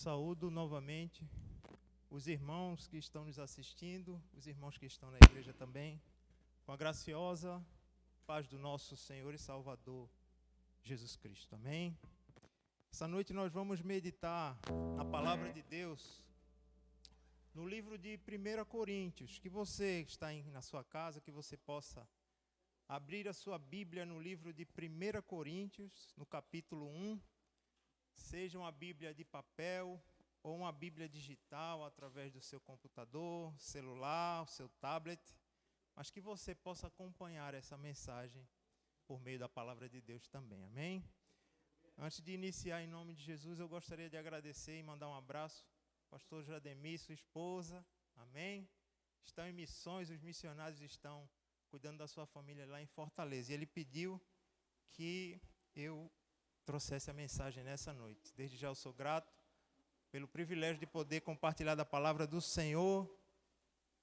saúdo novamente os irmãos que estão nos assistindo, os irmãos que estão na igreja também, com a graciosa paz do nosso Senhor e Salvador Jesus Cristo. Amém? Essa noite nós vamos meditar na palavra de Deus no livro de 1 Coríntios. Que você que está na sua casa, que você possa abrir a sua Bíblia no livro de 1 Coríntios, no capítulo 1, seja uma Bíblia de papel ou uma Bíblia digital através do seu computador, celular, o seu tablet, mas que você possa acompanhar essa mensagem por meio da palavra de Deus também, amém? Antes de iniciar, em nome de Jesus, eu gostaria de agradecer e mandar um abraço ao pastor Jademir, sua esposa, amém? Estão em missões, os missionários estão cuidando da sua família lá em Fortaleza, e ele pediu que eu trouxesse a mensagem nessa noite. Desde já eu sou grato pelo privilégio de poder compartilhar da palavra do Senhor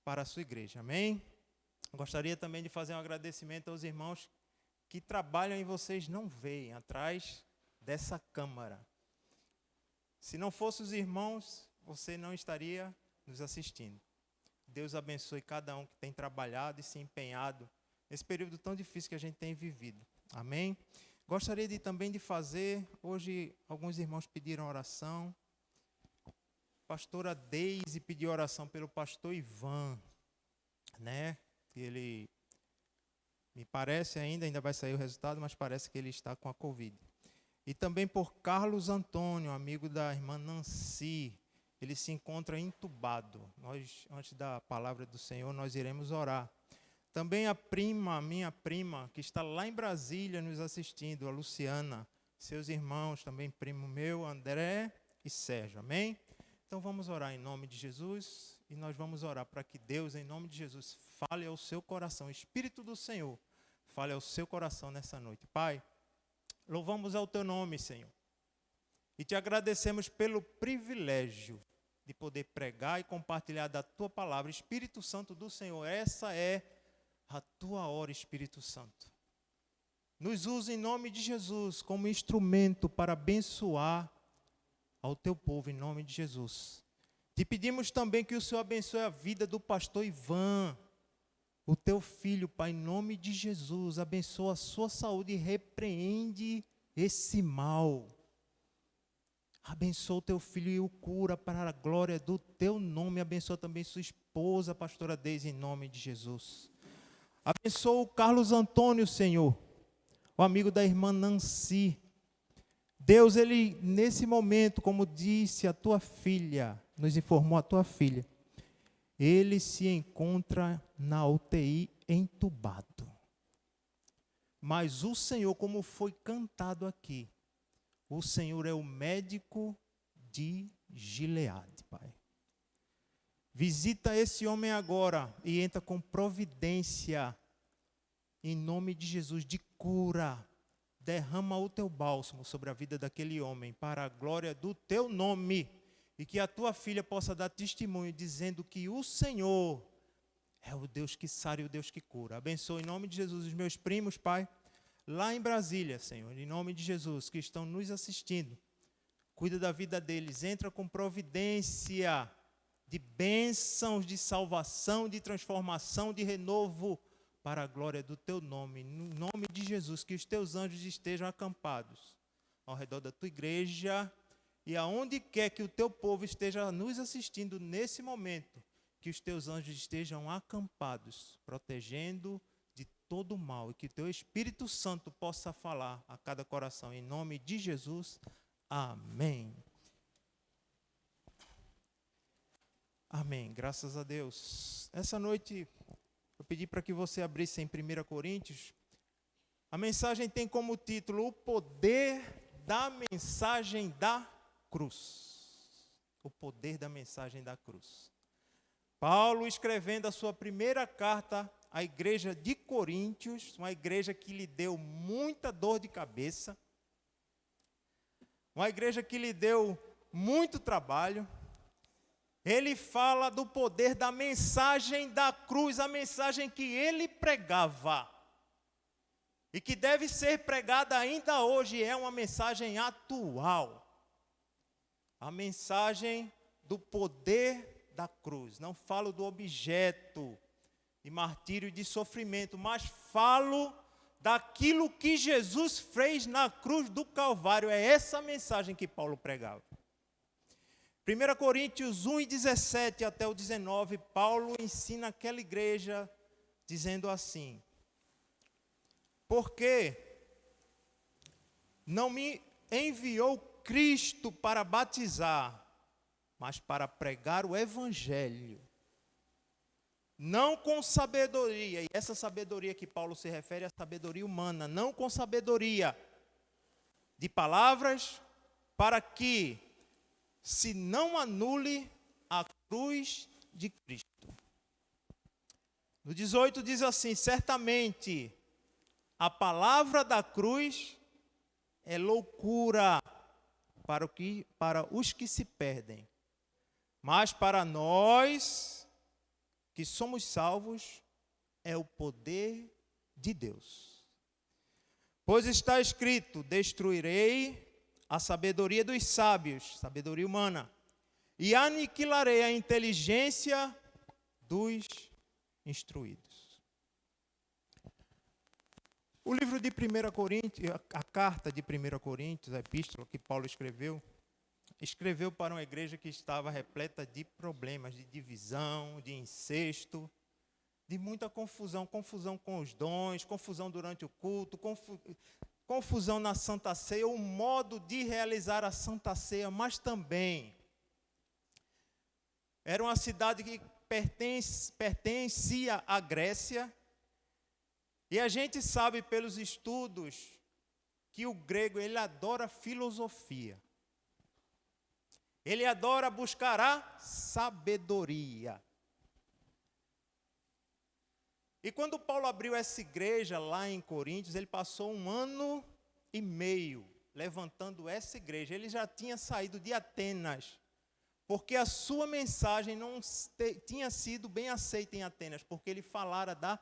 para a sua igreja, amém? Gostaria também de fazer um agradecimento aos irmãos que trabalham e vocês não veem atrás dessa câmara. Se não fossem os irmãos, você não estaria nos assistindo. Deus abençoe cada um que tem trabalhado e se empenhado nesse período tão difícil que a gente tem vivido, amém? Gostaria também de fazer, hoje alguns irmãos pediram oração, pastora Deise pediu oração pelo pastor Ivan, né? Ele, me parece ainda vai sair o resultado, mas parece que ele está com a Covid. E também por Carlos Antônio, amigo da irmã Nancy, ele se encontra entubado. Nós, antes da palavra do Senhor, nós iremos orar. Também minha prima, que está lá em Brasília nos assistindo, a Luciana, seus irmãos, também primo meu, André e Sérgio, amém? Então vamos orar em nome de Jesus e nós vamos orar para que Deus, em nome de Jesus, fale ao seu coração, Espírito do Senhor, fale ao seu coração nessa noite. Pai, louvamos ao teu nome, Senhor, e te agradecemos pelo privilégio de poder pregar e compartilhar da tua palavra. Espírito Santo do Senhor, essa é a tua hora, Espírito Santo. Nos usa em nome de Jesus como instrumento para abençoar ao teu povo, em nome de Jesus. Te pedimos também que o Senhor abençoe a vida do pastor Ivan, o teu filho, Pai, em nome de Jesus. Abençoa a sua saúde e repreende esse mal. Abençoa o teu filho e o cura para a glória do teu nome. Abençoa também sua esposa, a pastora Deise, em nome de Jesus. Abençoa o Carlos Antônio, Senhor, o amigo da irmã Nancy. Deus, ele, nesse momento, como disse a tua filha, nos informou a tua filha, ele se encontra na UTI entubado. Mas o Senhor, como foi cantado aqui, o Senhor é o médico de Gileade, Pai. Visita esse homem agora e entra com providência, em nome de Jesus, de cura. Derrama o teu bálsamo sobre a vida daquele homem, para a glória do teu nome. E que a tua filha possa dar testemunho, dizendo que o Senhor é o Deus que sara e o Deus que cura. Abençoa em nome de Jesus os meus primos, Pai, lá em Brasília, Senhor, em nome de Jesus, que estão nos assistindo. Cuida da vida deles, entra com providência de bênçãos, de salvação, de transformação, de renovo, para a glória do teu nome, no nome de Jesus, que os teus anjos estejam acampados ao redor da tua igreja e aonde quer que o teu povo esteja nos assistindo nesse momento, que os teus anjos estejam acampados, protegendo de todo o mal e que teu Espírito Santo possa falar a cada coração, em nome de Jesus, amém. Amém, graças a Deus. Essa noite eu pedi para que você abrisse em 1 Coríntios. A mensagem tem como título o poder da mensagem da cruz. O poder da mensagem da cruz. Paulo escrevendo a sua primeira carta à igreja de Coríntios, uma igreja que lhe deu muita dor de cabeça, uma igreja que lhe deu muito trabalho. Ele fala do poder da mensagem da cruz, a mensagem que ele pregava e que deve ser pregada ainda hoje, é uma mensagem atual. A mensagem do poder da cruz. Não falo do objeto de martírio e de sofrimento, mas falo daquilo que Jesus fez na cruz do Calvário. É essa mensagem que Paulo pregava. 1 Coríntios 1:17 até o 19, Paulo ensina aquela igreja dizendo assim: porque não me enviou Cristo para batizar, mas para pregar o evangelho, não com sabedoria, e essa sabedoria que Paulo se refere é a sabedoria humana, não com sabedoria de palavras, para que se não anule a cruz de Cristo. No 18 diz assim: certamente a palavra da cruz é loucura para os que se perdem, mas para nós que somos salvos é o poder de Deus. Pois está escrito: destruirei a sabedoria dos sábios, sabedoria humana, e aniquilarei a inteligência dos instruídos. O livro de 1 Coríntios, a carta de 1 Coríntios, a epístola que Paulo escreveu para uma igreja que estava repleta de problemas, de divisão, de incesto, de muita confusão com os dons, confusão durante o culto, confusão na Santa Ceia, o modo de realizar a Santa Ceia, mas também era uma cidade que pertencia à Grécia, e a gente sabe pelos estudos que o grego, ele adora filosofia. Ele adora buscar a sabedoria. E quando Paulo abriu essa igreja lá em Coríntios, ele passou 1 ano e meio levantando essa igreja. Ele já tinha saído de Atenas, porque a sua mensagem não tinha sido bem aceita em Atenas, porque ele falara da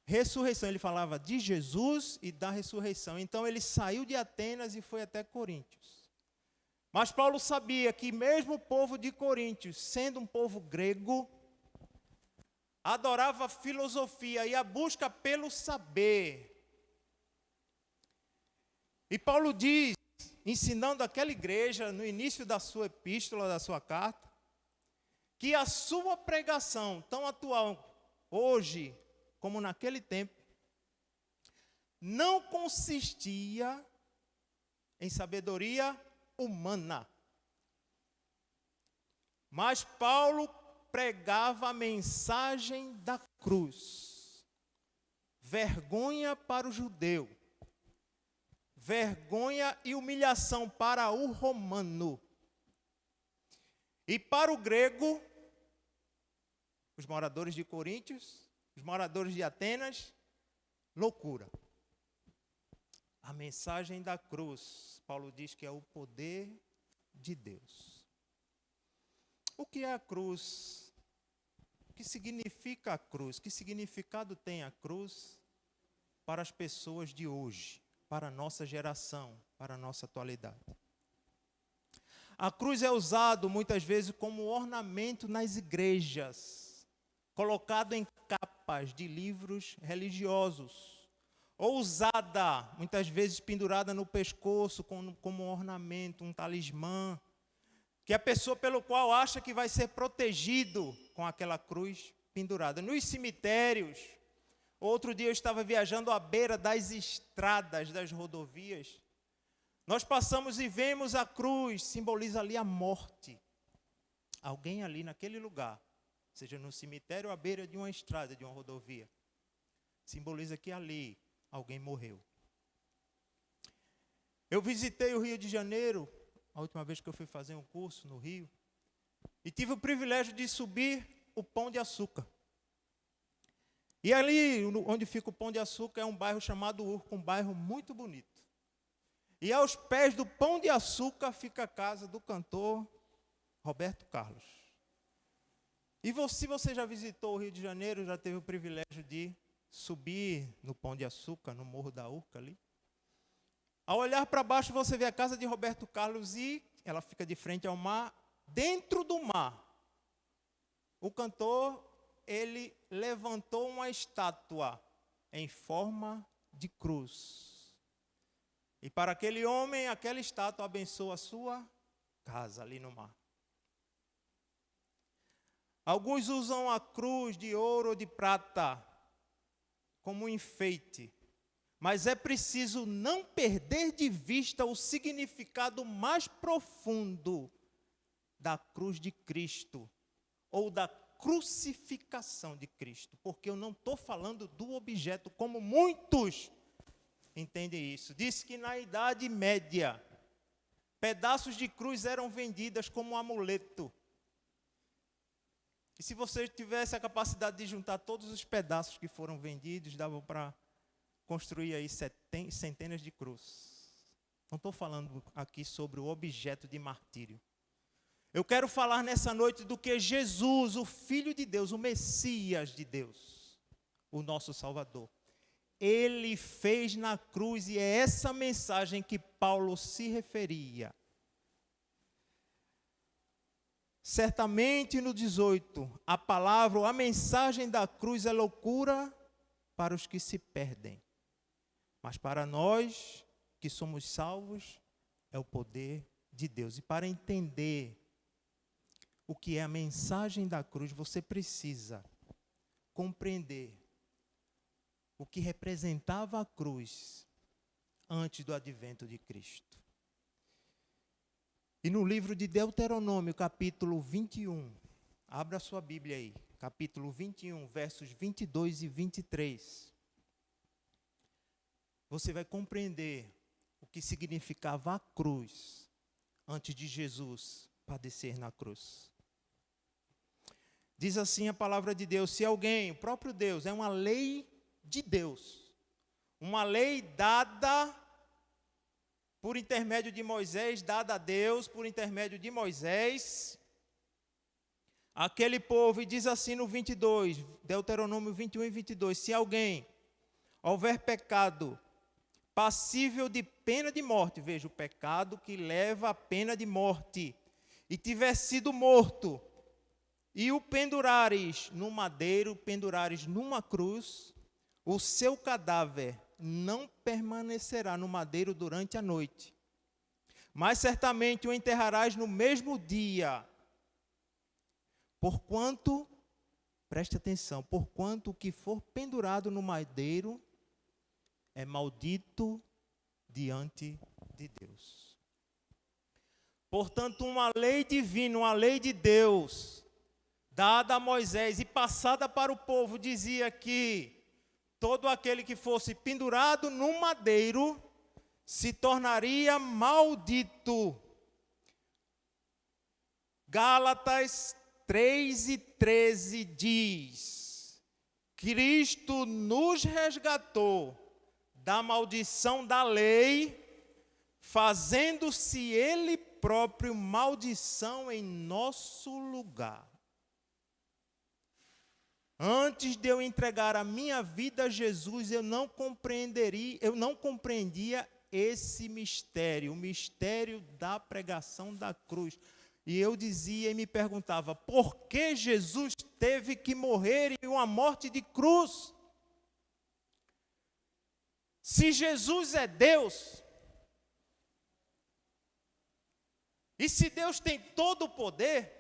ressurreição, ele falava de Jesus e da ressurreição. Então ele saiu de Atenas e foi até Coríntios. Mas Paulo sabia que mesmo o povo de Coríntios, sendo um povo grego, adorava a filosofia e a busca pelo saber. E Paulo diz, ensinando aquela igreja no início da sua epístola, da sua carta, que a sua pregação, tão atual hoje como naquele tempo, não consistia em sabedoria humana. Mas Paulo pregava a mensagem da cruz. Vergonha para o judeu, vergonha e humilhação para o romano. E para o grego, os moradores de Coríntios, os moradores de Atenas, loucura. A mensagem da cruz, Paulo diz que é o poder de Deus. O que é a cruz? O que significa a cruz? Que significado tem a cruz para as pessoas de hoje, para a nossa geração, para a nossa atualidade? A cruz é usado muitas vezes como ornamento nas igrejas, colocado em capas de livros religiosos, ou usada, muitas vezes pendurada no pescoço como um ornamento, um talismã, que a pessoa pelo qual acha que vai ser protegido com aquela cruz pendurada. Nos cemitérios, outro dia eu estava viajando à beira das estradas, das rodovias, nós passamos e vemos a cruz, simboliza ali a morte. Alguém ali naquele lugar, seja no cemitério ou à beira de uma estrada, de uma rodovia, simboliza que ali alguém morreu. Eu visitei o Rio de Janeiro, a última vez que eu fui fazer um curso no Rio, e tive o privilégio de subir o Pão de Açúcar. E ali, onde fica o Pão de Açúcar, é um bairro chamado Urca, um bairro muito bonito. E aos pés do Pão de Açúcar fica a casa do cantor Roberto Carlos. E se você já visitou o Rio de Janeiro, já teve o privilégio de subir no Pão de Açúcar, no Morro da Urca ali. Ao olhar para baixo, você vê a casa de Roberto Carlos e ela fica de frente ao mar, dentro do mar. O cantor, ele levantou uma estátua em forma de cruz. E para aquele homem, aquela estátua abençoa a sua casa ali no mar. Alguns usam a cruz de ouro ou de prata como um enfeite, mas é preciso não perder de vista o significado mais profundo da cruz de Cristo, ou da crucificação de Cristo, porque eu não estou falando do objeto, como muitos entendem isso. Diz que na Idade Média, pedaços de cruz eram vendidas como um amuleto. E se você tivesse a capacidade de juntar todos os pedaços que foram vendidos, dava para construir aí centenas de cruzes. Não estou falando aqui sobre o objeto de martírio. Eu quero falar nessa noite do que Jesus, o Filho de Deus, o Messias de Deus, o nosso Salvador, ele fez na cruz, e é essa mensagem que Paulo se referia. Certamente no 18, a palavra ou a mensagem da cruz é loucura para os que se perdem, mas para nós que somos salvos é o poder de Deus. E para entender o que é a mensagem da cruz, você precisa compreender o que representava a cruz antes do advento de Cristo. E no livro de Deuteronômio, capítulo 21, abra sua Bíblia aí, capítulo 21, versos 22 e 23. Você vai compreender o que significava a cruz antes de Jesus padecer na cruz. Diz assim a palavra de Deus: se alguém, o próprio Deus, é uma lei de Deus, uma lei dada por intermédio de Moisés, dada a Deus por intermédio de Moisés, aquele povo, e diz assim no 22, Deuteronômio 21 e 22, se alguém houver pecado passível de pena de morte, veja, o pecado que leva à pena de morte, e tiver sido morto, e o pendurares no madeiro, pendurares numa cruz, o seu cadáver não permanecerá no madeiro durante a noite, mas certamente o enterrarás no mesmo dia, porquanto, preste atenção, porquanto o que for pendurado no madeiro é maldito diante de Deus. Portanto, uma lei divina, uma lei de Deus, dada a Moisés e passada para o povo, dizia que todo aquele que fosse pendurado no madeiro se tornaria maldito. Gálatas 3:13 diz: Cristo nos resgatou da maldição da lei, fazendo-se Ele próprio maldição em nosso lugar. Antes de eu entregar a minha vida a Jesus, eu não compreendia esse mistério, o mistério da pregação da cruz. E eu dizia e me perguntava, por que Jesus teve que morrer em uma morte de cruz? Se Jesus é Deus, e se Deus tem todo o poder,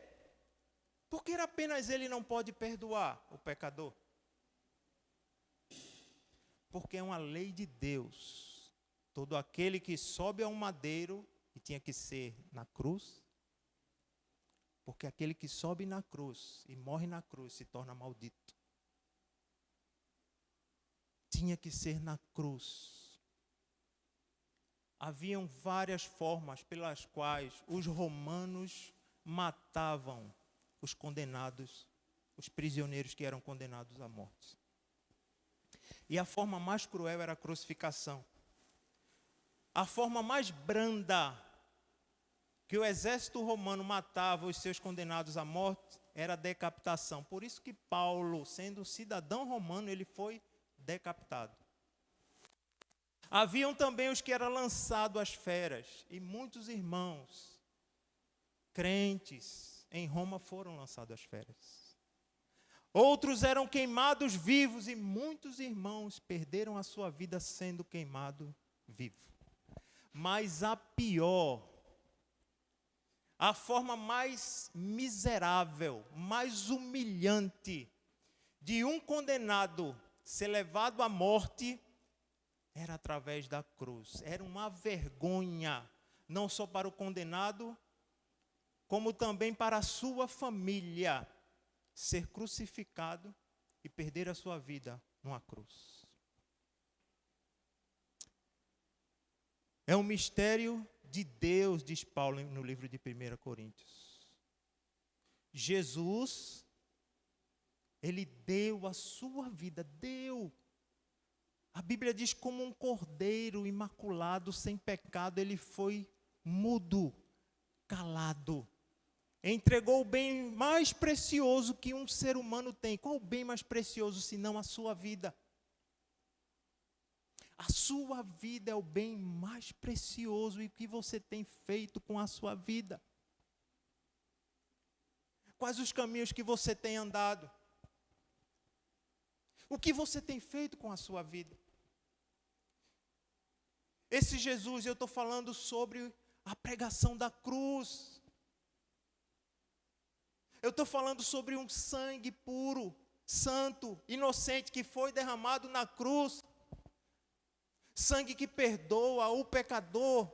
por que apenas Ele não pode perdoar o pecador? Porque é uma lei de Deus. Todo aquele que sobe a um madeiro, e tinha que ser na cruz, porque aquele que sobe na cruz e morre na cruz se torna maldito. Tinha que ser na cruz. Haviam várias formas pelas quais os romanos matavam os condenados, os prisioneiros que eram condenados à morte. E a forma mais cruel era a crucificação. A forma mais branda que o exército romano matava os seus condenados à morte era a decapitação. Por isso que Paulo, sendo cidadão romano, ele foi decapitado. Haviam também os que eram lançados às feras, e muitos irmãos crentes em Roma foram lançados às feras. Outros eram queimados vivos e muitos irmãos perderam a sua vida sendo queimado vivo. Mas a pior, a forma mais miserável, mais humilhante de um condenado ser levado à morte era através da cruz. Era uma vergonha, não só para o condenado, como também para a sua família, ser crucificado e perder a sua vida numa cruz. É um mistério de Deus, diz Paulo no livro de 1 Coríntios. Jesus, ele deu a sua vida, deu. A Bíblia diz como um cordeiro imaculado, sem pecado, ele foi mudo, calado. Entregou o bem mais precioso que um ser humano tem. Qual o bem mais precioso senão a sua vida? A sua vida é o bem mais precioso. E o que você tem feito com a sua vida? Quais os caminhos que você tem andado? O que você tem feito com a sua vida? Esse Jesus, eu estou falando sobre a pregação da cruz. Eu estou falando sobre um sangue puro, santo, inocente, que foi derramado na cruz. Sangue que perdoa o pecador,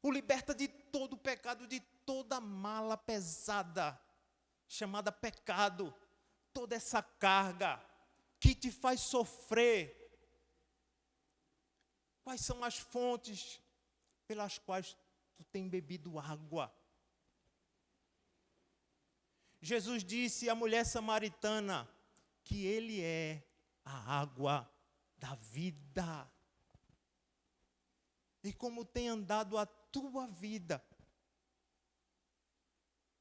o liberta de todo o pecado, de toda mala pesada, chamada pecado. Toda essa carga que te faz sofrer. Quais são as fontes pelas quais tu tem bebido água? Jesus disse à mulher samaritana que ele é a água da vida. E como tem andado a tua vida?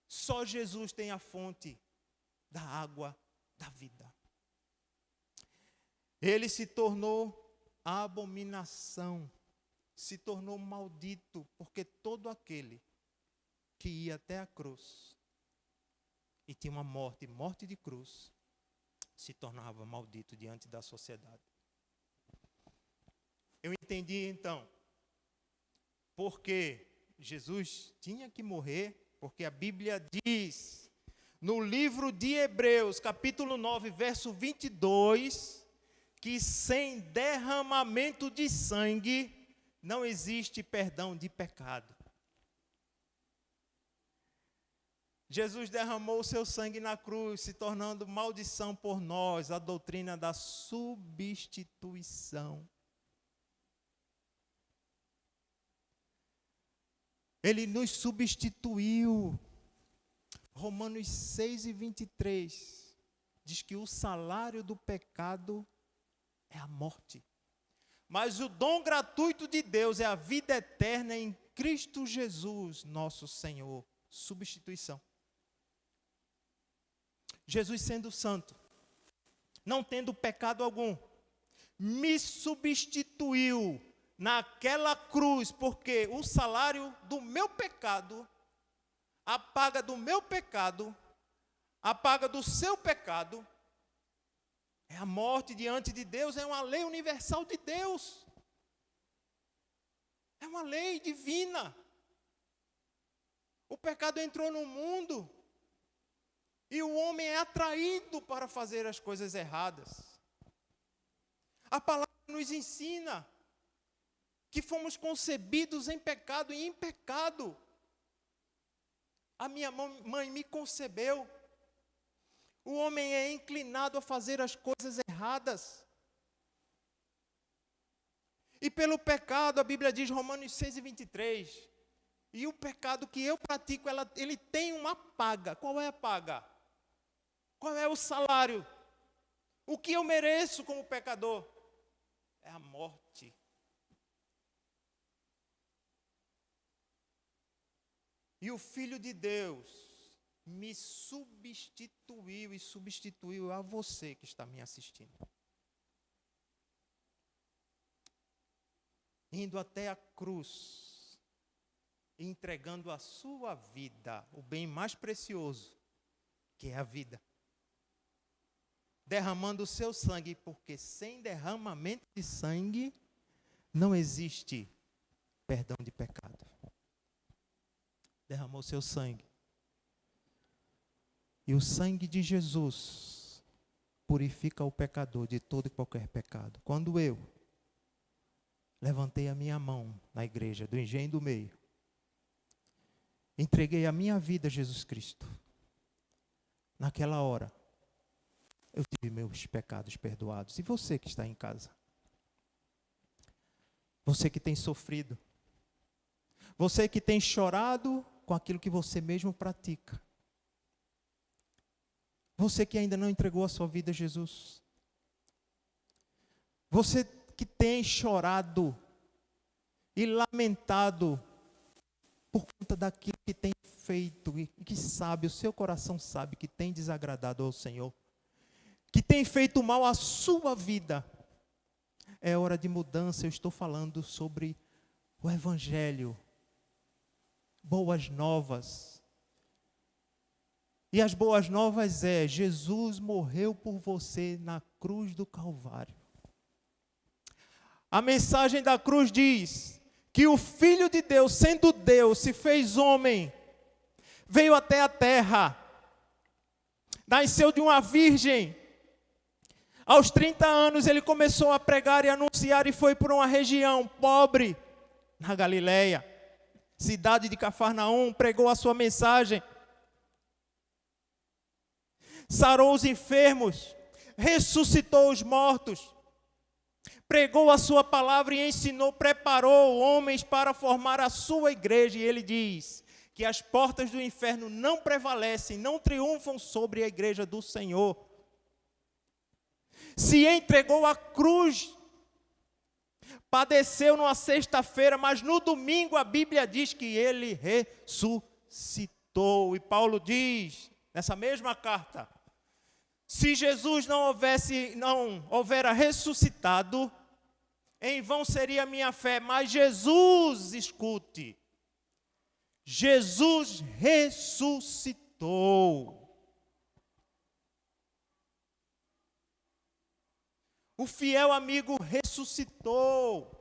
Só Jesus tem a fonte da água da vida. Ele se tornou abominação, se tornou maldito, porque todo aquele que ia até a cruz e tinha uma morte de cruz, se tornava maldito diante da sociedade. Eu entendi então, porque Jesus tinha que morrer, porque a Bíblia diz, no livro de Hebreus, capítulo 9, verso 22, que sem derramamento de sangue não existe perdão de pecado. Jesus derramou o seu sangue na cruz, se tornando maldição por nós, a doutrina da substituição. Ele nos substituiu. Romanos 6 e 23 diz que o salário do pecado é a morte. Mas o dom gratuito de Deus é a vida eterna em Cristo Jesus, nosso Senhor. Substituição. Jesus sendo santo, não tendo pecado algum, me substituiu naquela cruz, porque o salário do meu pecado, a paga do meu pecado, a paga do seu pecado, é a morte diante de Deus, é uma lei universal de Deus. É uma lei divina. O pecado entrou no mundo e o homem é atraído para fazer as coisas erradas. A palavra nos ensina que fomos concebidos em pecado e em pecado. A minha mãe me concebeu. O homem é inclinado a fazer as coisas erradas. E pelo pecado, a Bíblia diz, Romanos 6 e 23, e o pecado que eu pratico, ele tem uma paga. Qual é a paga? Qual é o salário? O que eu mereço como pecador? É a morte. E o Filho de Deus me substituiu e substituiu a você que está me assistindo. Indo até a cruz, entregando a sua vida, o bem mais precioso, que é a vida. Derramando o seu sangue, porque sem derramamento de sangue não existe perdão de pecado. Derramou seu sangue. E o sangue de Jesus purifica o pecador de todo e qualquer pecado. Quando eu levantei a minha mão na igreja do Engenho do Meio, entreguei a minha vida a Jesus Cristo, naquela hora, eu tive meus pecados perdoados. E você que está em casa? Você que tem sofrido? Você que tem chorado com aquilo que você mesmo pratica? Você que ainda não entregou a sua vida a Jesus? Você que tem chorado e lamentado por conta daquilo que tem feito e que sabe, o seu coração sabe que tem desagradado ao Senhor, que tem feito mal à sua vida, é hora de mudança. Eu estou falando sobre o Evangelho, boas novas. E as boas novas é, Jesus morreu por você na cruz do Calvário. A mensagem da cruz diz que o Filho de Deus, sendo Deus, se fez homem, veio até a terra, nasceu de uma virgem. Aos 30 anos ele começou a pregar e anunciar e foi por uma região pobre, na Galileia, cidade de Cafarnaum, pregou a sua mensagem. Sarou os enfermos, ressuscitou os mortos, pregou a sua palavra e ensinou, preparou homens para formar a sua igreja. E ele diz que as portas do inferno não prevalecem, não triunfam sobre a igreja do Senhor. Se entregou à cruz, padeceu numa sexta-feira, mas no domingo a Bíblia diz que ele ressuscitou. E Paulo diz, nessa mesma carta, se Jesus não houvera ressuscitado, em vão seria a minha fé. Mas Jesus, escute, Jesus ressuscitou. O fiel amigo ressuscitou.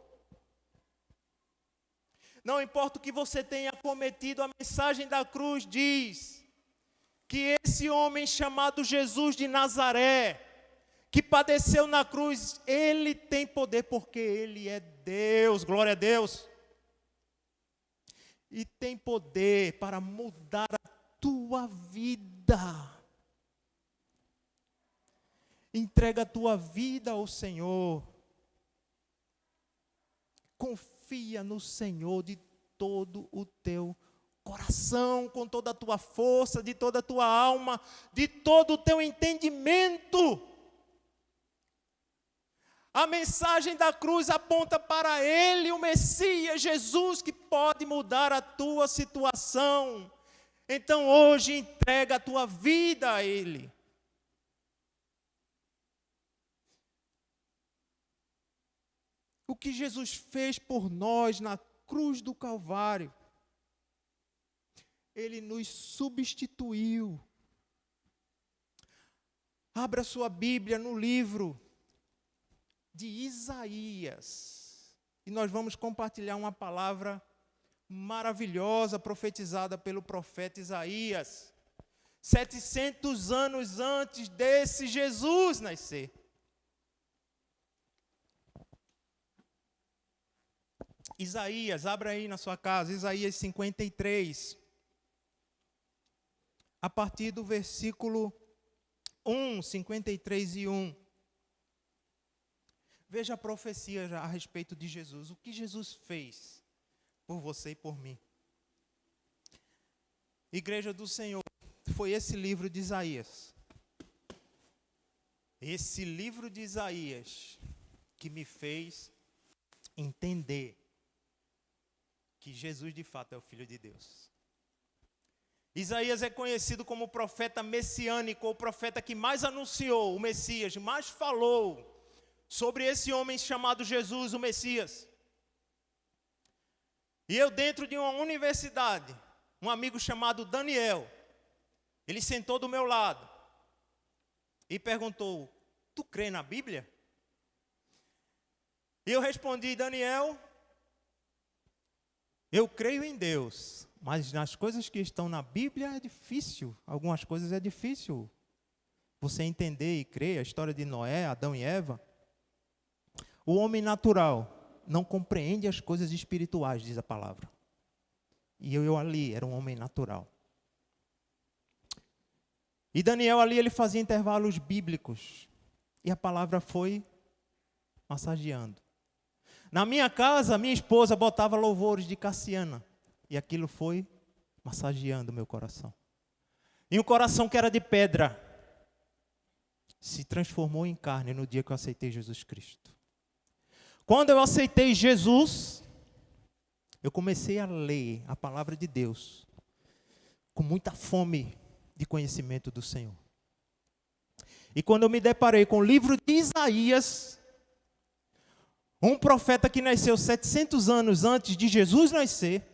Não importa o que você tenha cometido, a mensagem da cruz diz que esse homem chamado Jesus de Nazaré, que padeceu na cruz, ele tem poder porque ele é Deus, glória a Deus. E tem poder para mudar a tua vida. Entrega a tua vida ao Senhor. Confia no Senhor de todo o teu coração, com toda a tua força, de toda a tua alma, de todo o teu entendimento. A mensagem da cruz aponta para Ele, o Messias, Jesus, que pode mudar a tua situação. Então hoje entrega a tua vida a Ele. O que Jesus fez por nós na cruz do Calvário, Ele nos substituiu. Abra sua Bíblia no livro de Isaías. E nós vamos compartilhar uma palavra maravilhosa, profetizada pelo profeta Isaías. 700 anos antes desse Jesus nascer. Isaías, abra aí na sua casa, Isaías 53. A partir do versículo 1, 53 e 1. Veja a profecia já a respeito de Jesus. O que Jesus fez por você e por mim. Igreja do Senhor, foi esse livro de Isaías. Esse livro de Isaías que me fez entender que Jesus de fato é o Filho de Deus. Isaías é conhecido como o profeta messiânico, o profeta que mais anunciou o Messias, mais falou sobre esse homem chamado Jesus, o Messias. E eu dentro de uma universidade, um amigo chamado Daniel, ele sentou do meu lado e perguntou: tu crê na Bíblia? E eu respondi: Daniel, eu creio em Deus, mas nas coisas que estão na Bíblia é difícil. Algumas coisas é difícil você entender e crer. A história de Noé, Adão e Eva. O homem natural não compreende as coisas espirituais, diz a palavra. E eu ali era um homem natural. E Daniel ali, ele fazia intervalos bíblicos. E a palavra foi massageando. Na minha casa, minha esposa botava louvores de Cassiana. E aquilo foi massageando meu coração. E um coração que era de pedra se transformou em carne no dia que eu aceitei Jesus Cristo. Quando eu aceitei Jesus, eu comecei a ler a palavra de Deus com muita fome de conhecimento do Senhor. E quando eu me deparei com o livro de Isaías, um profeta que nasceu 700 anos antes de Jesus nascer,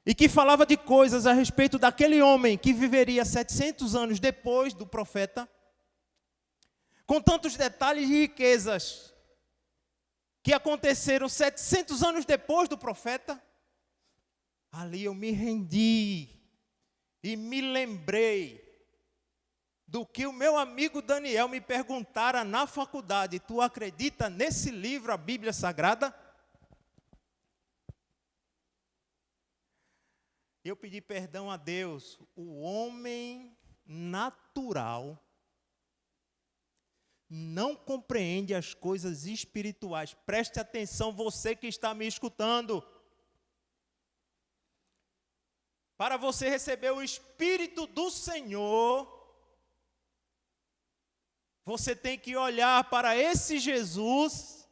e que falava de coisas a respeito daquele homem que viveria 700 anos depois do profeta, com tantos detalhes e riquezas que aconteceram 700 anos depois do profeta, ali eu me rendi e me lembrei do que o meu amigo Daniel me perguntara na faculdade: tu acredita nesse livro, a Bíblia Sagrada? Eu pedi perdão a Deus. O homem natural não compreende as coisas espirituais. Preste atenção, você que está me escutando. Para você receber o Espírito do Senhor, você tem que olhar para esse Jesus.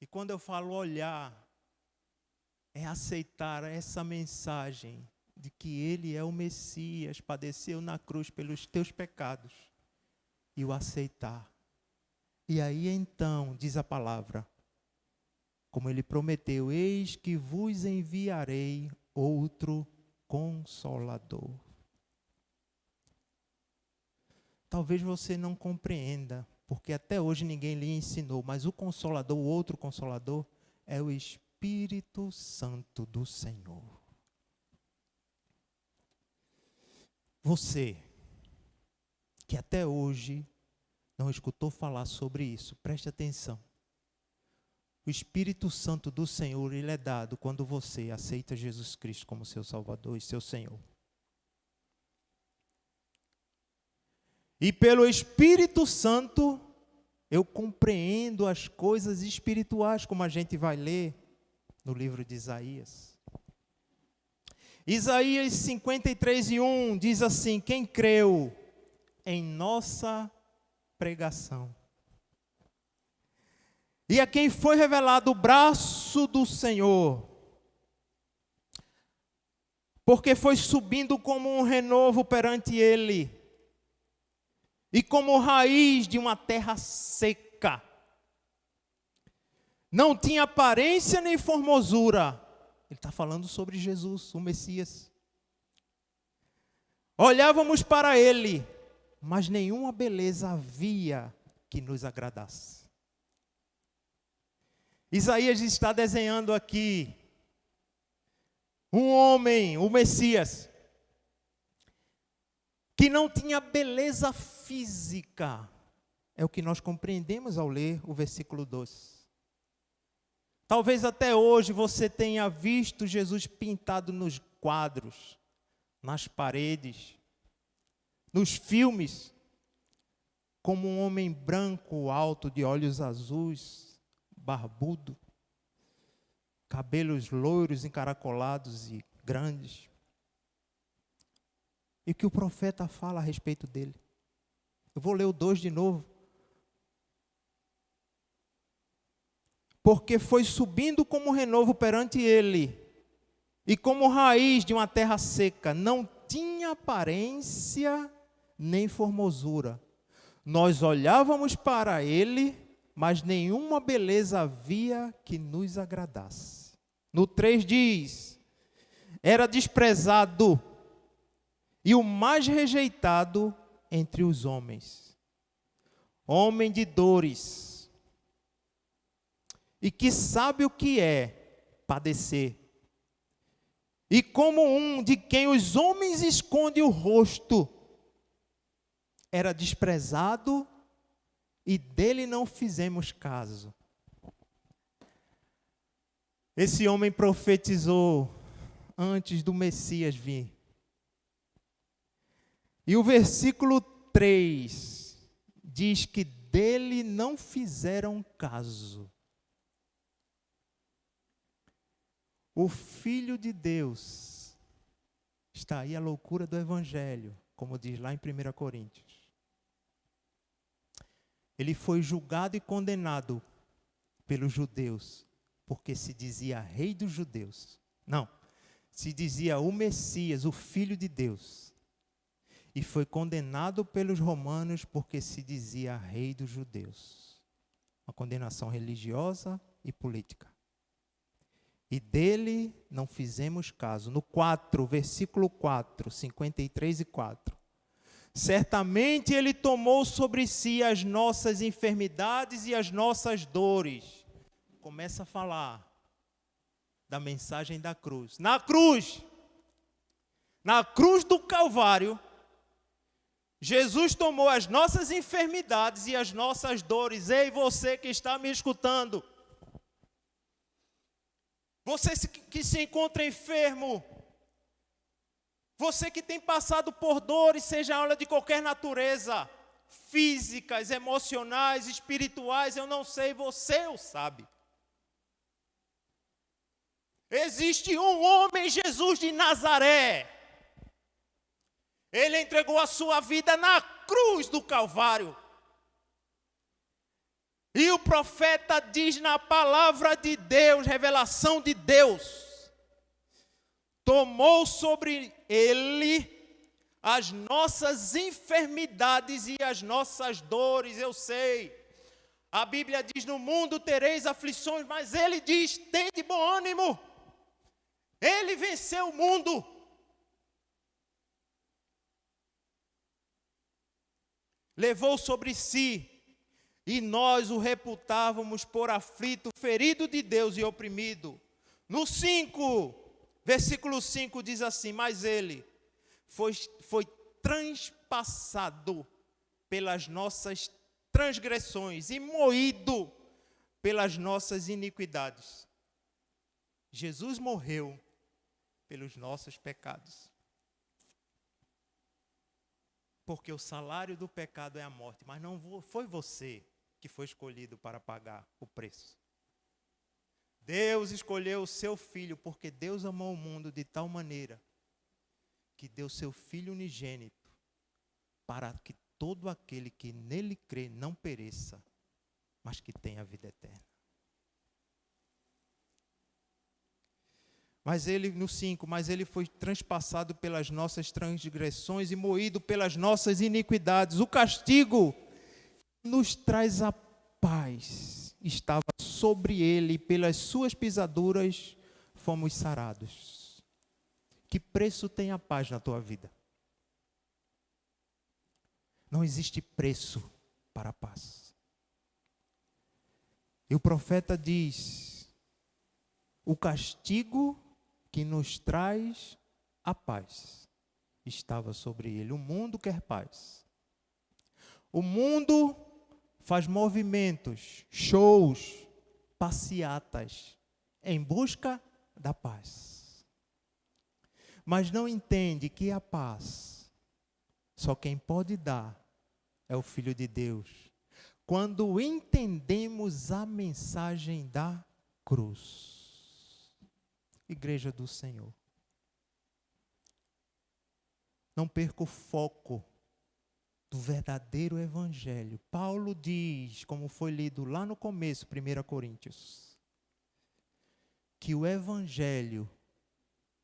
E quando eu falo olhar, é aceitar essa mensagem de que Ele é o Messias, padeceu na cruz pelos teus pecados, e o aceitar. E aí então, diz a palavra, como Ele prometeu: eis que vos enviarei outro Consolador. Talvez você não compreenda, porque até hoje ninguém lhe ensinou, mas o Consolador, o outro Consolador, é o Espírito Santo do Senhor. Você que até hoje não escutou falar sobre isso, preste atenção. O Espírito Santo do Senhor, ele é dado quando você aceita Jesus Cristo como seu Salvador e seu Senhor. E pelo Espírito Santo, eu compreendo as coisas espirituais, como a gente vai ler no livro de Isaías. Isaías 53:1 diz assim: quem creu em nossa pregação, e a quem foi revelado o braço do Senhor, porque foi subindo como um renovo perante ele, e como raiz de uma terra seca, não tinha aparência nem formosura. Ele está falando sobre Jesus, o Messias. Olhávamos para ele, mas nenhuma beleza havia que nos agradasse. Isaías está desenhando aqui um homem, o Messias, que não tinha beleza física. É o que nós compreendemos ao ler o versículo 2. Talvez até hoje você tenha visto Jesus pintado nos quadros, nas paredes, nos filmes, como um homem branco, alto, de olhos azuis, barbudo, cabelos loiros, encaracolados e grandes. E o que o profeta fala a respeito dele? Eu vou ler o 2 de novo. Porque foi subindo como renovo perante ele, e como raiz de uma terra seca, não tinha aparência nem formosura. Nós olhávamos para ele, mas nenhuma beleza havia que nos agradasse. No 3 diz: era desprezado e o mais rejeitado entre os homens, homem de dores, e que sabe o que é padecer, e como um de quem os homens escondem o rosto, era desprezado e dele não fizemos caso. Esse homem profetizou antes do Messias vir. E o versículo 3 diz que dele não fizeram caso. O Filho de Deus, está aí a loucura do Evangelho, como diz lá em 1 Coríntios. Ele foi julgado e condenado pelos judeus, porque se dizia rei dos judeus. Não, se dizia o Messias, o Filho de Deus. E foi condenado pelos romanos porque se dizia rei dos judeus. Uma condenação religiosa e política. E dele não fizemos caso. No 4, versículo 4, 53 e 4. Certamente ele tomou sobre si as nossas enfermidades e as nossas dores. Começa a falar da mensagem da cruz. Na cruz do Calvário, Jesus tomou as nossas enfermidades e as nossas dores. Ei, você que está me escutando, você que se encontra enfermo, você que tem passado por dores, seja ela de qualquer natureza, físicas, emocionais, espirituais, eu não sei, você o sabe. Existe um homem, Jesus de Nazaré. Ele entregou a sua vida na cruz do Calvário. E o profeta diz na palavra de Deus, revelação de Deus, tomou sobre ele as nossas enfermidades e as nossas dores. Eu sei, a Bíblia diz: no mundo tereis aflições, mas ele diz: tende bom ânimo. Ele venceu o mundo. Levou sobre si, e nós o reputávamos por aflito, ferido de Deus e oprimido. No 5, versículo 5 diz assim: mas ele foi transpassado pelas nossas transgressões e moído pelas nossas iniquidades. Jesus morreu pelos nossos pecados. Porque o salário do pecado é a morte, mas não foi você que foi escolhido para pagar o preço. Deus escolheu o seu Filho, porque Deus amou o mundo de tal maneira que deu seu Filho unigênito, para que todo aquele que nele crê não pereça, mas que tenha a vida eterna. Mas ele, no 5, mas ele foi transpassado pelas nossas transgressões e moído pelas nossas iniquidades. O castigo nos traz a paz estava sobre ele, e pelas suas pisaduras fomos sarados. Que preço tem a paz na tua vida? Não existe preço para a paz. E o profeta diz: o castigo que nos traz a paz estava sobre ele. O mundo quer paz. O mundo faz movimentos, shows, passeatas em busca da paz. Mas não entende que a paz só quem pode dar é o Filho de Deus. Quando entendemos a mensagem da cruz. Igreja do Senhor, não perca o foco do verdadeiro evangelho. Paulo diz, como foi lido lá no começo, 1 Coríntios, que o evangelho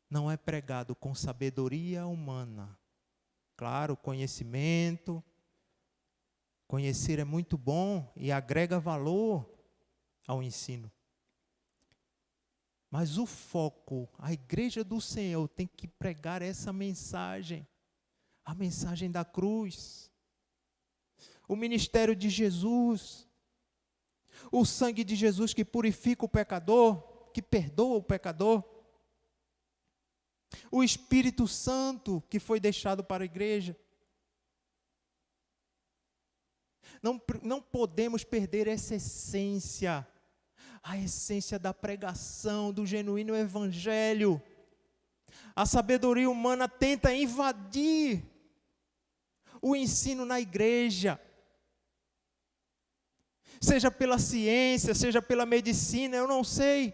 não é pregado com sabedoria humana. Claro, conhecimento, conhecer é muito bom e agrega valor ao ensino. Mas o foco, a igreja do Senhor tem que pregar essa mensagem. A mensagem da cruz. O ministério de Jesus. O sangue de Jesus que purifica o pecador, que perdoa o pecador. O Espírito Santo que foi deixado para a igreja. Não podemos perder essa essência. A essência da pregação, do genuíno evangelho. A sabedoria humana tenta invadir o ensino na igreja. Seja pela ciência, seja pela medicina, eu não sei.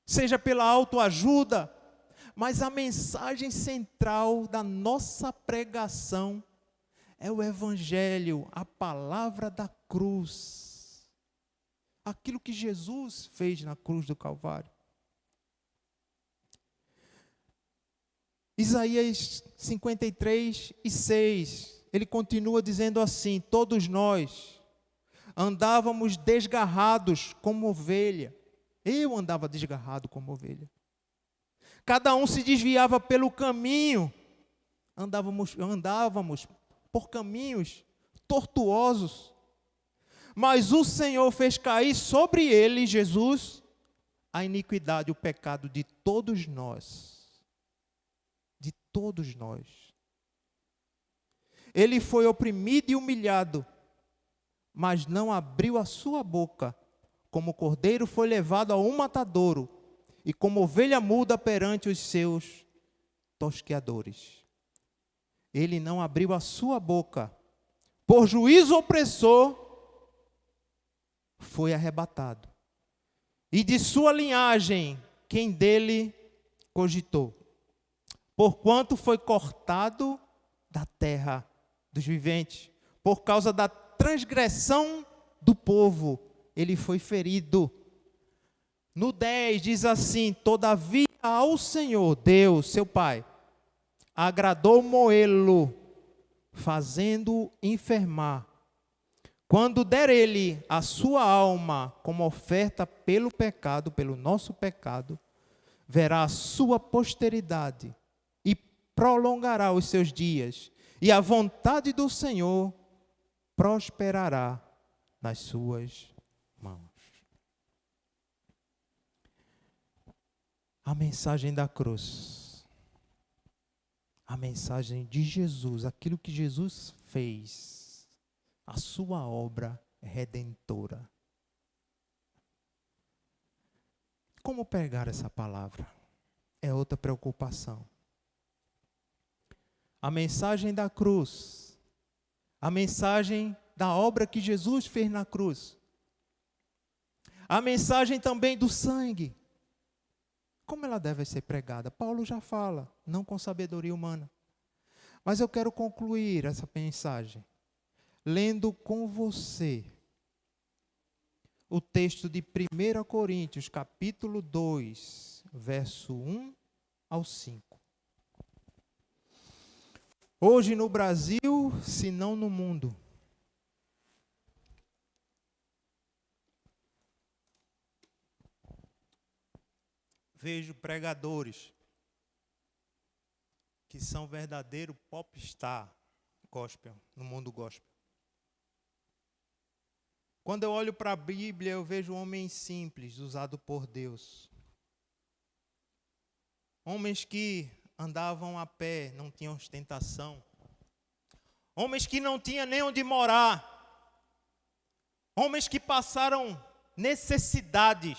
Seja pela autoajuda. Mas a mensagem central da nossa pregação é o evangelho, a palavra da cruz. Aquilo que Jesus fez na cruz do Calvário. Isaías 53:6, ele continua dizendo assim: todos nós andávamos desgarrados como ovelha. Eu andava desgarrado como ovelha. Cada um se desviava pelo caminho. Andávamos por caminhos tortuosos. Mas o Senhor fez cair sobre ele, Jesus, a iniquidade, o pecado de todos nós. De todos nós. Ele foi oprimido e humilhado, mas não abriu a sua boca. Como cordeiro foi levado a um matadouro, e como ovelha muda perante os seus tosqueadores. Ele não abriu a sua boca. Por juízo opressor, foi arrebatado. E de sua linhagem, quem dele cogitou? Porquanto foi cortado da terra dos viventes, por causa da transgressão do povo, ele foi ferido. No 10 diz assim: todavia ao Senhor, Deus, seu Pai, agradou moê-lo, fazendo-o enfermar. Quando der ele a sua alma como oferta pelo pecado, pelo nosso pecado, verá a sua posteridade e prolongará os seus dias, e a vontade do Senhor prosperará nas suas mãos. A mensagem da cruz, a mensagem de Jesus, aquilo que Jesus fez, a sua obra redentora. Como pregar essa palavra? É outra preocupação. A mensagem da cruz, a mensagem da obra que Jesus fez na cruz, a mensagem também do sangue. Como ela deve ser pregada? Paulo já fala, não com sabedoria humana. Mas eu quero concluir essa mensagem lendo com você o texto de 1 Coríntios, capítulo 2, verso 1 ao 5. Hoje no Brasil, se não no mundo, vejo pregadores que são verdadeiro popstar gospel, no mundo gospel. Quando eu olho para a Bíblia, eu vejo homens simples, usados por Deus. Homens que andavam a pé, não tinham ostentação. Homens que não tinham nem onde morar. Homens que passaram necessidades.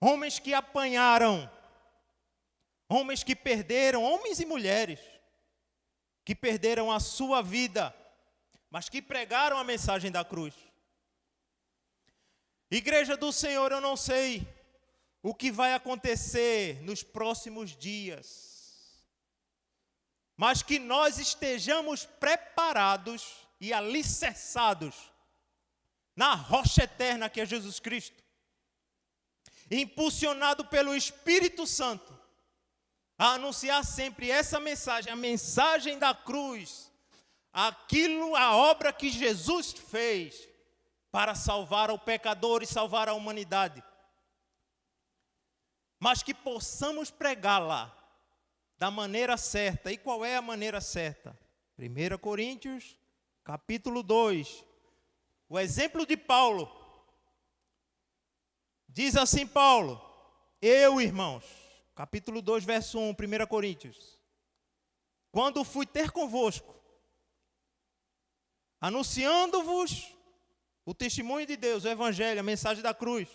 Homens que apanharam. Homens que perderam, homens e mulheres, que perderam a sua vida, mas que pregaram a mensagem da cruz. Igreja do Senhor, eu não sei o que vai acontecer nos próximos dias, mas que nós estejamos preparados e alicerçados na rocha eterna que é Jesus Cristo, impulsionado pelo Espírito Santo, a anunciar sempre essa mensagem, a mensagem da cruz, aquilo, a obra que Jesus fez, para salvar o pecador e salvar a humanidade, mas que possamos pregá-la da maneira certa. E qual é a maneira certa? 1 Coríntios, capítulo 2, o exemplo de Paulo. Diz assim Paulo: eu, irmãos, capítulo 2, verso 1, 1 Coríntios, quando fui ter convosco, anunciando-vos o testemunho de Deus, o evangelho, a mensagem da cruz,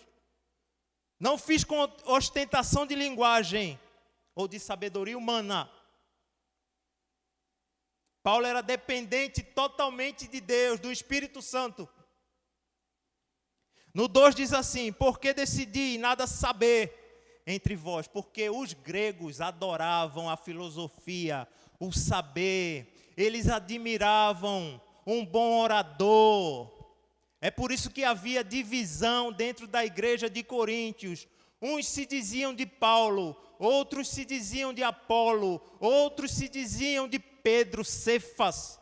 não fiz com ostentação de linguagem ou de sabedoria humana. Paulo era dependente totalmente de Deus, do Espírito Santo. No 2 diz assim: porque decidi nada saber entre vós, porque os gregos adoravam a filosofia, o saber, eles admiravam um bom orador. É por isso que havia divisão dentro da igreja de Coríntios. Uns se diziam de Paulo, outros se diziam de Apolo, outros se diziam de Pedro, Cefas,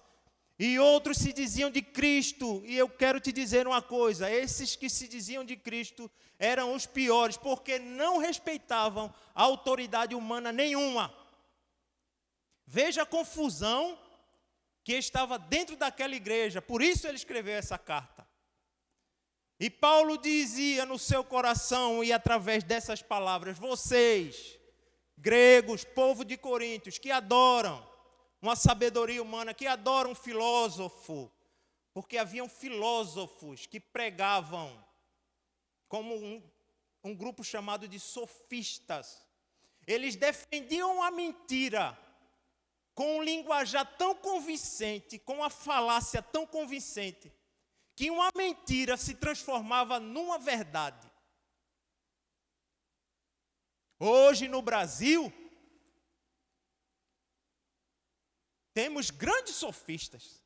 e outros se diziam de Cristo. E eu quero te dizer uma coisa: esses que se diziam de Cristo eram os piores, porque não respeitavam a autoridade humana nenhuma. Veja a confusão que estava dentro daquela igreja, por isso ele escreveu essa carta. E Paulo dizia no seu coração e através dessas palavras: vocês, gregos, povo de Coríntios, que adoram uma sabedoria humana, que adoram um filósofo, porque haviam filósofos que pregavam como um grupo chamado de sofistas. Eles defendiam a mentira com um linguajar tão convincente, com uma falácia tão convincente, que uma mentira se transformava numa verdade. Hoje no Brasil, temos grandes sofistas,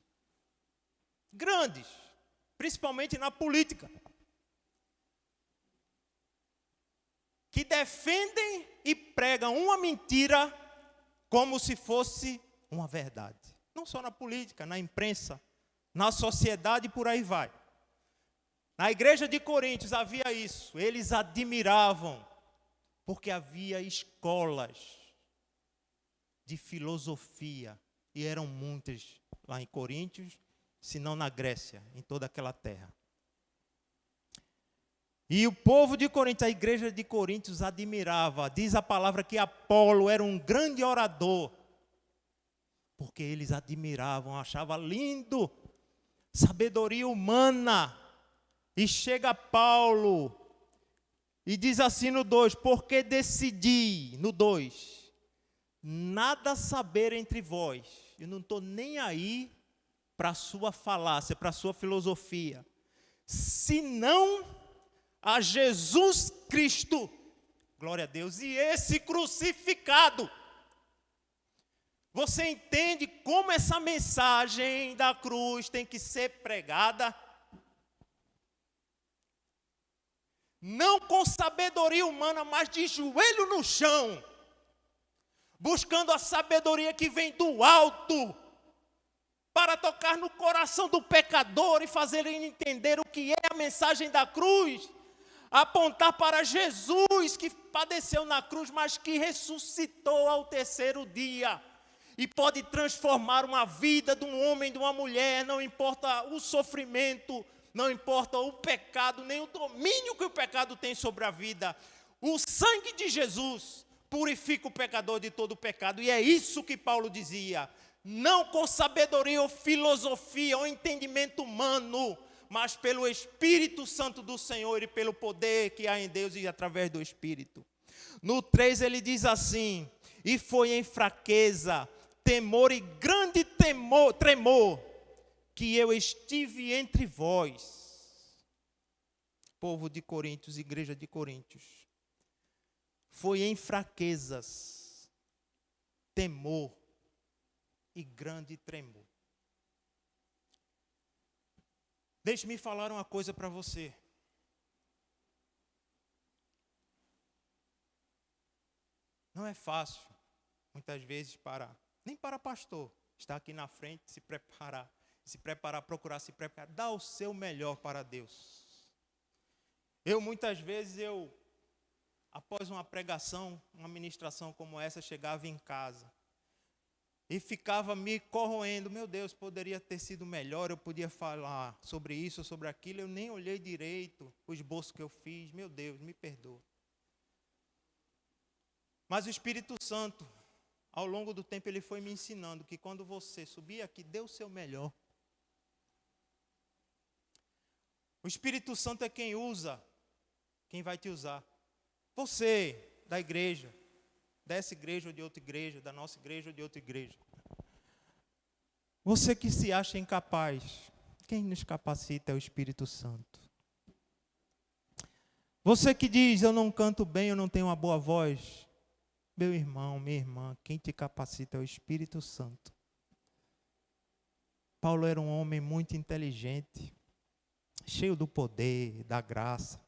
grandes, principalmente na política, que defendem e pregam uma mentira como se fosse uma verdade. Não só na política, na imprensa, na sociedade e por aí vai. Na igreja de Coríntios havia isso. Eles admiravam, porque havia escolas de filosofia, e eram muitas lá em Coríntios, se não na Grécia, em toda aquela terra. E o povo de Coríntios, a igreja de Coríntios admirava. Diz a palavra que Apolo era um grande orador, porque eles admiravam, achavam lindo, sabedoria humana. E chega Paulo e diz assim no 2: porque decidi, no 2, nada saber entre vós. Eu não estou nem aí para a sua falácia, para a sua filosofia, senão a Jesus Cristo, glória a Deus, e esse crucificado. Você entende como essa mensagem da cruz tem que ser pregada? Não com sabedoria humana, mas de joelho no chão, buscando a sabedoria que vem do alto, para tocar no coração do pecador e fazer ele entender o que é a mensagem da cruz, apontar para Jesus, que padeceu na cruz, mas que ressuscitou ao terceiro dia, e pode transformar uma vida de um homem, de uma mulher. Não importa o sofrimento, não importa o pecado, nem o domínio que o pecado tem sobre a vida. O sangue de Jesus purifica o pecador de todo o pecado. E é isso que Paulo dizia: não com sabedoria ou filosofia ou entendimento humano, mas pelo Espírito Santo do Senhor e pelo poder que há em Deus e através do Espírito. No 3 ele diz assim: e foi em fraqueza, temor e grande tremor que eu estive entre vós. Povo de Coríntios, igreja de Coríntios. Foi em fraquezas, temor e grande tremor. Deixe-me falar uma coisa para você. Não é fácil, muitas vezes, nem para pastor, estar aqui na frente, se preparar se preparar, procurar se preparar, dá o seu melhor para Deus. Muitas vezes, após uma pregação, uma ministração como essa, chegava em casa e ficava me corroendo. Meu Deus, poderia ter sido melhor, eu podia falar sobre isso, sobre aquilo, eu nem olhei direito o esboço que eu fiz. Meu Deus, me perdoa. Mas o Espírito Santo, ao longo do tempo, ele foi me ensinando que quando você subir aqui, dê o seu melhor. O Espírito Santo é quem usa, quem vai te usar. Você, da igreja, dessa igreja ou de outra igreja, da nossa igreja ou de outra igreja. Você que se acha incapaz, quem nos capacita é o Espírito Santo. Você que diz, eu não canto bem, eu não tenho uma boa voz. Meu irmão, minha irmã, quem te capacita é o Espírito Santo. Paulo era um homem muito inteligente, cheio do poder, da graça,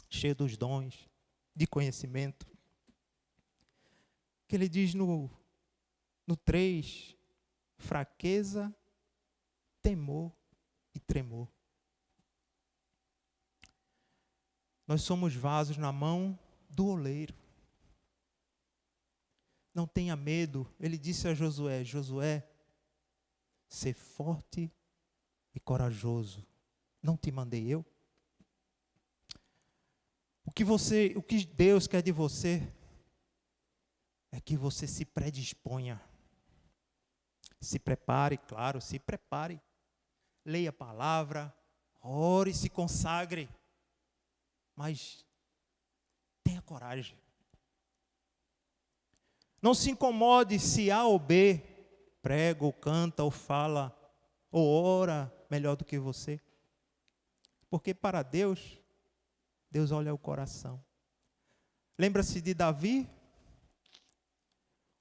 cheio dos dons, de conhecimento. Que ele diz no 3, fraqueza, temor e tremor. Nós somos vasos na mão do oleiro. Não tenha medo. Ele disse a Josué, Josué, ser forte e corajoso. Não te mandei eu? O que Deus quer de você é que você se predisponha. Se prepare, claro, se prepare. Leia a palavra, ore, se consagre. Mas tenha coragem. Não se incomode se A ou B prega, ou canta, ou fala, ou ora melhor do que você. Porque para Deus, Deus olha o coração. Lembra-se de Davi?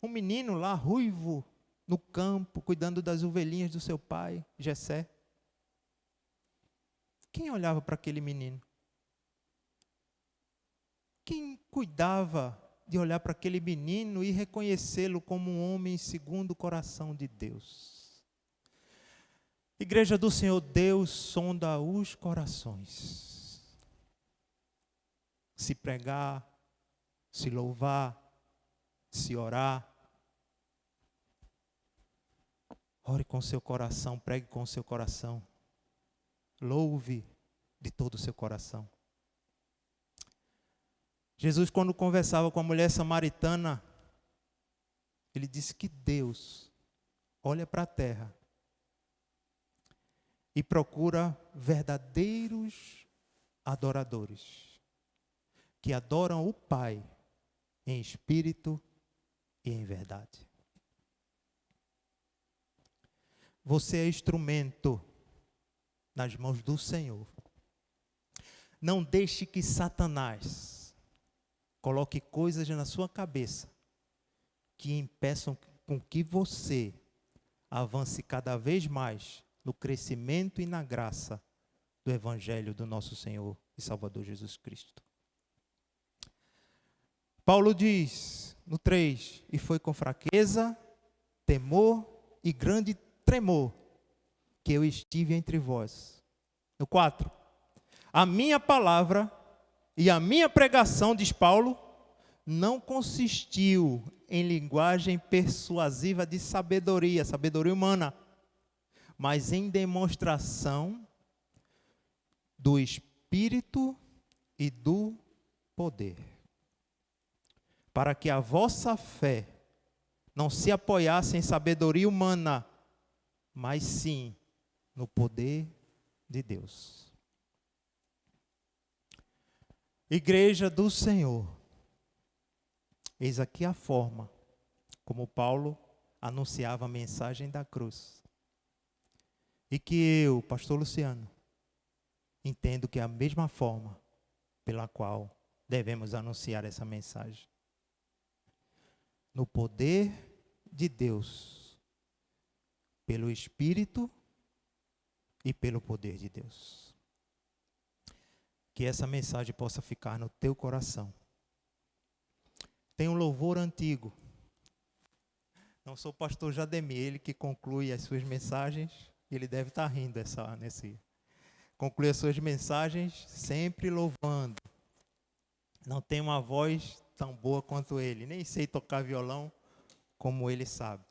Um menino lá, ruivo, no campo, cuidando das ovelhinhas do seu pai, Jessé. Quem olhava para aquele menino? Quem cuidava de olhar para aquele menino e reconhecê-lo como um homem segundo o coração de Deus? Igreja do Senhor, Deus sonda os corações. Se pregar, se louvar, se orar, ore com seu coração, pregue com seu coração, louve de todo o seu coração. Jesus, quando conversava com a mulher samaritana, ele disse que Deus olha para a terra e procura verdadeiros adoradores, que adoram o Pai em espírito e em verdade. Você é instrumento nas mãos do Senhor. Não deixe que Satanás coloque coisas na sua cabeça que impeçam com que você avance cada vez mais no crescimento e na graça do Evangelho do nosso Senhor e Salvador Jesus Cristo. Paulo diz no 3, e foi com fraqueza, temor e grande tremor que eu estive entre vós. No 4, a minha palavra e a minha pregação, diz Paulo, não consistiu em linguagem persuasiva de sabedoria humana, mas em demonstração do Espírito e do poder, para que a vossa fé não se apoiasse em sabedoria humana, mas sim no poder de Deus. Igreja do Senhor, eis aqui a forma como Paulo anunciava a mensagem da cruz. E que eu, pastor Luciano, entendo que é a mesma forma pela qual devemos anunciar essa mensagem. No poder de Deus, pelo Espírito e pelo poder de Deus. Que essa mensagem possa ficar no teu coração. Tem um louvor antigo. Não sou o pastor Jademir, ele que conclui as suas mensagens, Ele deve estar rindo nesse. Conclui as suas mensagens sempre louvando. Não tem uma voz tão boa quanto ele. Nem sei tocar violão como ele sabe.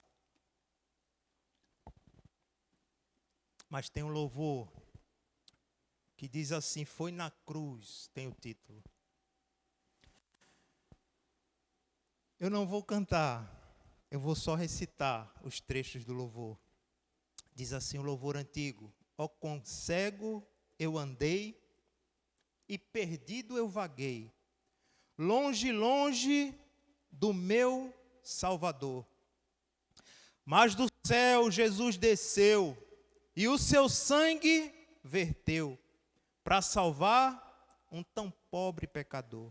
Mas tem um louvor que diz assim, foi na cruz, tem o título. Eu não vou cantar, eu vou só recitar os trechos do louvor. Diz assim o louvor antigo, ó quão cego eu andei e perdido eu vaguei, longe, longe do meu Salvador. Mas do céu Jesus desceu e o seu sangue verteu para salvar um tão pobre pecador.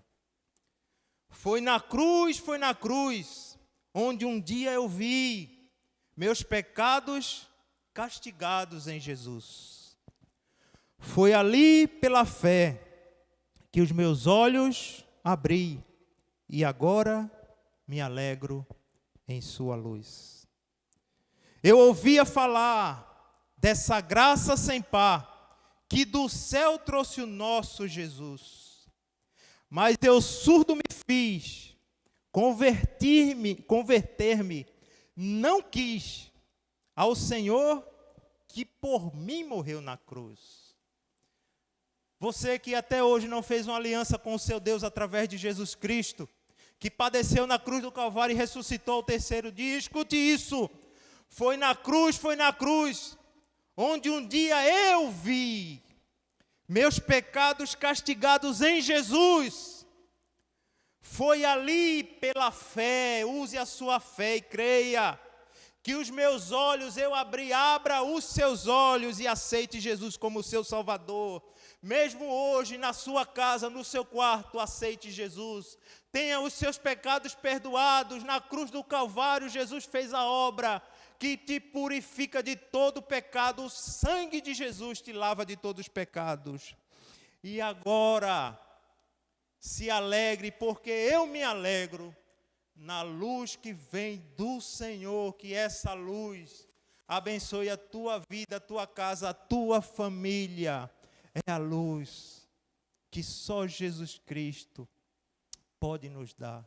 Foi na cruz, onde um dia eu vi meus pecados castigados em Jesus. Foi ali pela fé que os meus olhos abri e agora me alegro em sua luz. Eu ouvia falar dessa graça sem par que do céu trouxe o nosso Jesus. Mas eu surdo me fiz, converter-me, não quis ao Senhor que por mim morreu na cruz. Você que até hoje não fez uma aliança com o seu Deus através de Jesus Cristo, que padeceu na cruz do Calvário e ressuscitou ao terceiro dia, escute isso, foi na cruz, onde um dia eu vi meus pecados castigados em Jesus. Foi ali pela fé, use a sua fé e creia, que os meus olhos eu abri, abra os seus olhos e aceite Jesus como seu Salvador. Mesmo hoje na sua casa, no seu quarto, aceite Jesus. Tenha os seus pecados perdoados. Na cruz do Calvário, Jesus fez a obra que te purifica de todo pecado. O sangue de Jesus te lava de todos os pecados. E agora, se alegre, porque eu me alegro na luz que vem do Senhor, que essa luz abençoe a tua vida, a tua casa, a tua família. É a luz que só Jesus Cristo pode nos dar.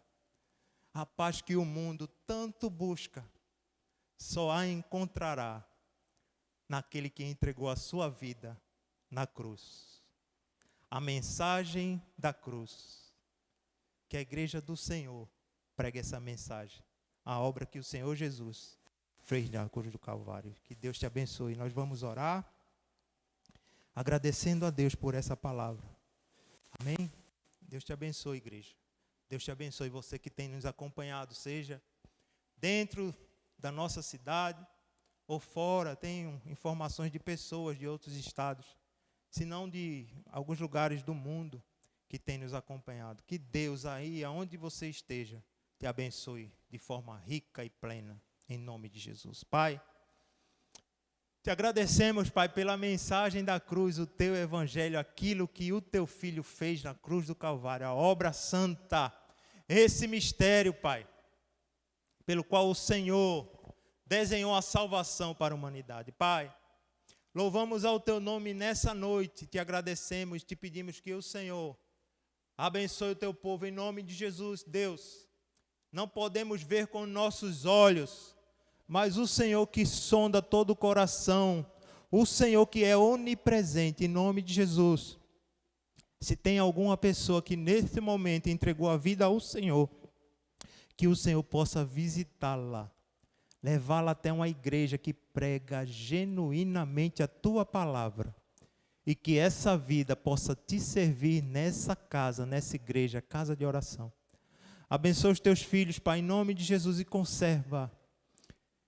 A paz que o mundo tanto busca, só a encontrará naquele que entregou a sua vida na cruz. A mensagem da cruz. Que a igreja do Senhor pregue essa mensagem. A obra que o Senhor Jesus fez na cruz do Calvário. Que Deus te abençoe. Nós vamos orar, agradecendo a Deus por essa palavra. Amém? Deus te abençoe, igreja. Deus te abençoe você que tem nos acompanhado, seja dentro da nossa cidade ou fora. Tenho informações de pessoas de outros estados, se não de alguns lugares do mundo que tem nos acompanhado. Que Deus aí, aonde você esteja, te abençoe de forma rica e plena, em nome de Jesus. Pai, te agradecemos, Pai, pela mensagem da cruz, o teu evangelho, aquilo que o teu filho fez na cruz do Calvário, a obra santa, esse mistério, Pai, pelo qual o Senhor desenhou a salvação para a humanidade. Pai, louvamos ao teu nome nessa noite, te agradecemos, te pedimos que o Senhor abençoe o teu povo em nome de Jesus. Deus, não podemos ver com nossos olhos, mas o Senhor que sonda todo o coração, o Senhor que é onipresente, em nome de Jesus. Se tem alguma pessoa que nesse momento entregou a vida ao Senhor, que o Senhor possa visitá-la, levá-la até uma igreja que prega genuinamente a tua palavra, e que essa vida possa te servir nessa casa, nessa igreja, casa de oração. Abençoa os teus filhos, Pai, em nome de Jesus, e conserva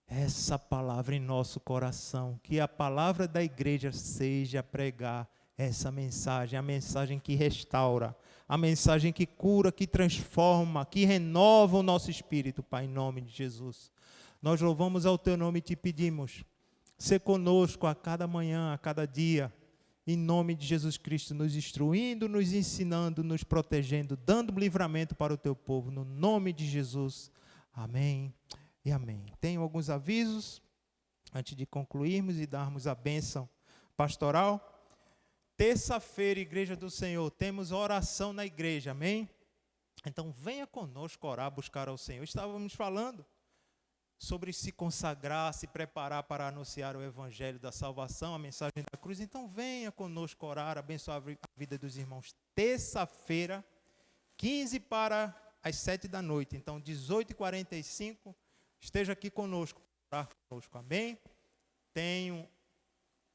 essa palavra em nosso coração, que a palavra da igreja seja pregar essa mensagem, a mensagem que restaura, a mensagem que cura, que transforma, que renova o nosso espírito, Pai, em nome de Jesus. Nós louvamos ao teu nome e te pedimos, ser conosco a cada manhã, a cada dia, em nome de Jesus Cristo, nos instruindo, nos ensinando, nos protegendo, dando livramento para o teu povo, no nome de Jesus. Amém e amém. Tenho alguns avisos. antes de concluirmos e darmos a bênção pastoral. Terça-feira, Igreja do Senhor, temos oração na igreja, amém? Então venha conosco orar, buscar ao Senhor. Estávamos falando sobre se consagrar, se preparar para anunciar o Evangelho da salvação, a mensagem da cruz. Então venha conosco orar, abençoar a vida dos irmãos. Terça-feira, 15 para as 7 da noite. Então 18h45, esteja aqui conosco, orar conosco, amém?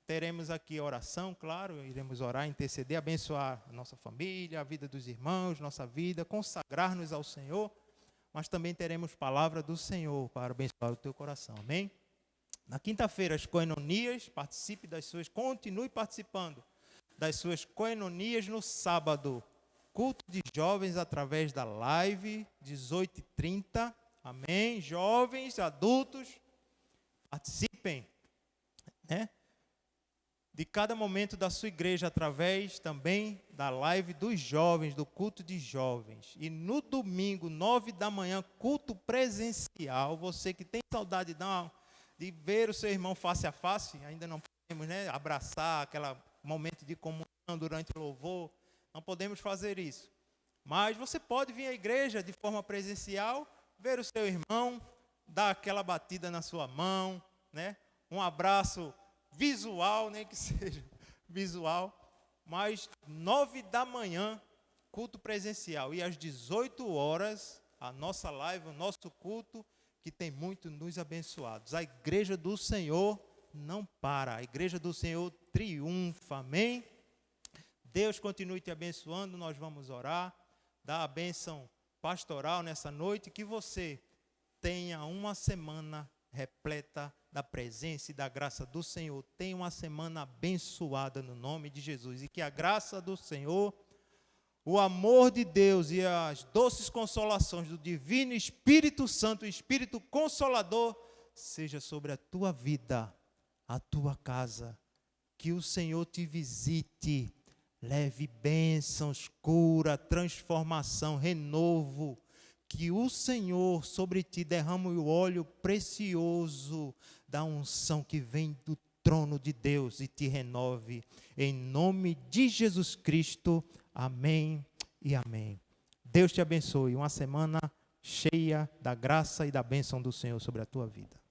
Teremos aqui oração, claro, iremos orar, interceder, abençoar a nossa família, a vida dos irmãos, nossa vida, consagrar-nos ao Senhor, mas também teremos palavra do Senhor para abençoar o teu coração, amém? Na quinta-feira, as coenonias, continue participando das suas coenonias no sábado, culto de jovens através da live, 18h30, amém? Jovens, adultos, participem, né? De cada momento da sua igreja, através também da live dos jovens, do culto de jovens. E no domingo, 9 da manhã, culto presencial. Você que tem saudade de ver o seu irmão face a face, ainda não podemos, né, abraçar aquele momento de comunhão durante o louvor, não podemos fazer isso. Mas você pode vir à igreja de forma presencial, ver o seu irmão, dar aquela batida na sua mão, né, um abraço visual, nem que seja visual, mas 9 da manhã, culto presencial, e às 18 horas, a nossa live, o nosso culto, que tem muito nos abençoados. A igreja do Senhor não para, a igreja do Senhor triunfa, amém? Deus continue te abençoando, nós vamos orar, dar a bênção pastoral nessa noite, que você tenha uma semana repleta da presença e da graça do Senhor. Tenha uma semana abençoada no nome de Jesus. E que a graça do Senhor, o amor de Deus e as doces consolações do Divino Espírito Santo, o Espírito Consolador, seja sobre a tua vida, a tua casa. Que o Senhor te visite, leve bênçãos, cura, transformação, renovo. Que o Senhor sobre ti derrame o óleo precioso da unção que vem do trono de Deus e te renove. Em nome de Jesus Cristo, amém e amém. Deus te abençoe. Uma semana cheia da graça e da bênção do Senhor sobre a tua vida.